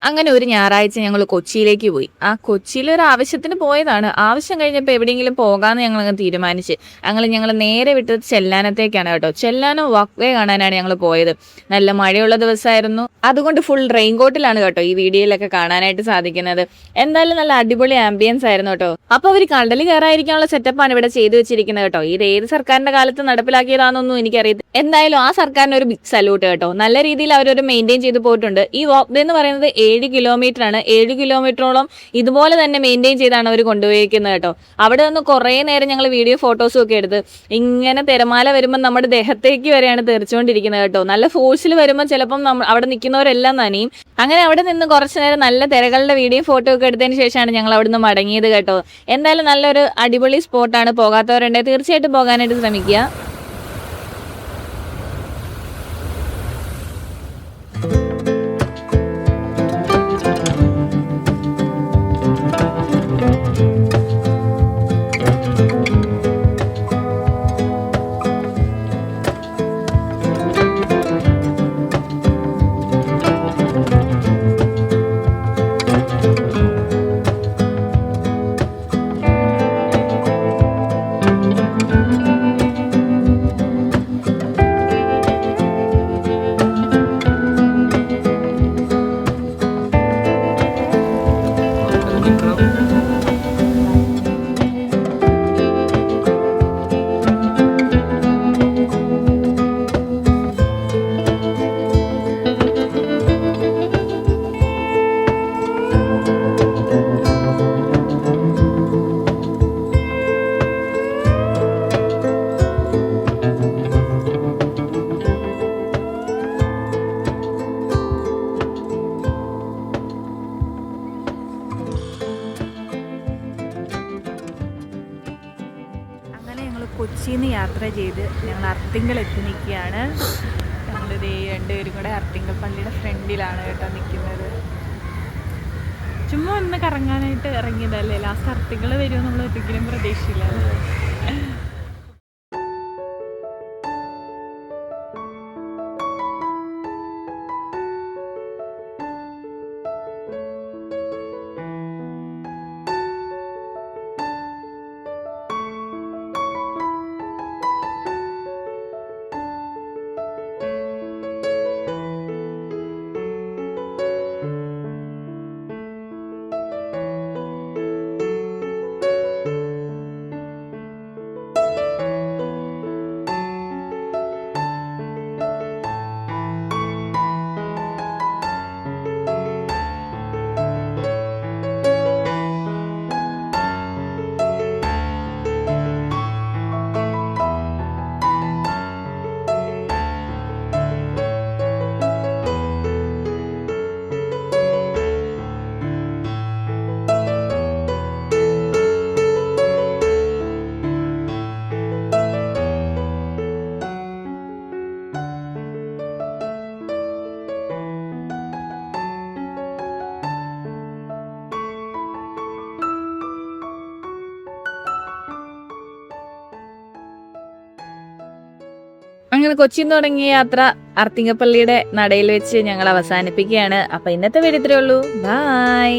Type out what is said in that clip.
അങ്ങനെ ഒരു ഞായറാഴ്ച ഞങ്ങൾ കൊച്ചിയിലേക്ക് പോയി. കൊച്ചിയിൽ ഒരു ആവശ്യത്തിന് പോയതാണ്. ആവശ്യം കഴിഞ്ഞപ്പോൾ എവിടെയെങ്കിലും പോകാമെന്ന് ഞങ്ങളങ്ങ് തീരുമാനിച്ച്. ഞങ്ങൾ നേരെ വിട്ടത് ചെല്ലാനത്തേക്കാണ് കേട്ടോ. ചെല്ലാനം വാക്ക് വേ കാണാനാണ് ഞങ്ങൾ പോയത്. നല്ല മഴയുള്ള ദിവസമായിരുന്നു. അതുകൊണ്ട് ഫുൾ റെയിൻകോട്ടിലാണ് കേട്ടോ ഈ വീഡിയോയിലൊക്കെ കാണാനായിട്ട് സാധിക്കുന്നത്. എന്തായാലും നല്ല അടിപൊളി ആംബിയൻസ് ആയിരുന്നു കേട്ടോ. അപ്പോൾ അവർ കടലിൽ കയറാതിരിക്കാനുള്ള സെറ്റപ്പാണ് ഇവിടെ ചെയ്തു വെച്ചിരിക്കുന്നത് കേട്ടോ. ഇത് ഏത് സർക്കാരിന്റെ കാലത്ത് നടപ്പിലാക്കിയതാണെന്നൊന്നും എനിക്കറിയത്തില്ല. എന്തായാലും ആ സർക്കാരിന് ഒരു ബിഗ് സല്യൂട്ട് കേട്ടോ. നല്ല രീതിയിൽ അവരൊരു മെയിൻറ്റെയിൻ ചെയ്തു പോയിട്ടുണ്ട്. ഈ വാക്ക് വേ എന്ന് പറയുന്നത് 7 കിലോമീറ്റർ ആണ്. 7 കിലോമീറ്ററോളം ഇതുപോലെ തന്നെ മെയിൻറ്റെയിൻ ചെയ്താണ് അവർ കൊണ്ടുപോയിരിക്കുന്നത് കേട്ടോ. അവിടെ നിന്ന് കുറേ നേരം ഞങ്ങൾ വീഡിയോ ഫോട്ടോസും ഒക്കെ എടുത്ത് ഇങ്ങനെ തിരമാല വരുമ്പോൾ നമ്മുടെ ദേഹത്തേക്ക് വരെയാണ് തെറിച്ചുകൊണ്ടിരിക്കുന്നത് കേട്ടോ. നല്ല ഫോഴ്സിൽ വരുമ്പോൾ ചിലപ്പം അവിടെ നിൽക്കുന്നവരെല്ലാം നനയും. അങ്ങനെ അവിടെ നിന്ന് കുറച്ച് നേരം നല്ല തിരകളുടെ വീഡിയോ ഫോട്ടോ ഒക്കെ എടുത്തതിന് ശേഷമാണ് ഞങ്ങൾ അവിടെ നിന്ന് മടങ്ങിയത് കേട്ടോ. എന്തായാലും നല്ലൊരു അടിപൊളി സ്പോട്ടാണ്. പോകാത്തവരുണ്ടെങ്കിൽ തീർച്ചയായിട്ടും പോകാനായിട്ട് ശ്രമിക്കുക. കൊച്ചിയിൽ നിന്ന് യാത്ര ചെയ്ത് ഞങ്ങൾ അർത്തിങ്കൽ എത്തി നിൽക്കുകയാണ്. ഞങ്ങളിത് രണ്ടുപേരും കൂടെ അർത്തിങ്കൽ പള്ളിയുടെ ഫ്രണ്ടിലാണ് കേട്ടോ നിൽക്കുന്നത്. ചുമ്മാ ഒന്ന് കറങ്ങാനായിട്ട് ഇറങ്ങിയതല്ലേ. ലാസ്റ്റ് അർത്തിങ്കൽ വരുമോ നമ്മൾ ഒരിക്കലും പ്രതീക്ഷയില്ല. അങ്ങനെ കൊച്ചിയിൽ നിന്ന് തുടങ്ങിയ യാത്ര അർത്തിങ്കപ്പള്ളിയുടെ നടയിൽ വെച്ച് ഞങ്ങൾ അവസാനിപ്പിക്കുകയാണ്. അപ്പൊ ഇന്നത്തെ വീഡിയോ ഇത്രയേ ഉള്ളൂ. ബൈ.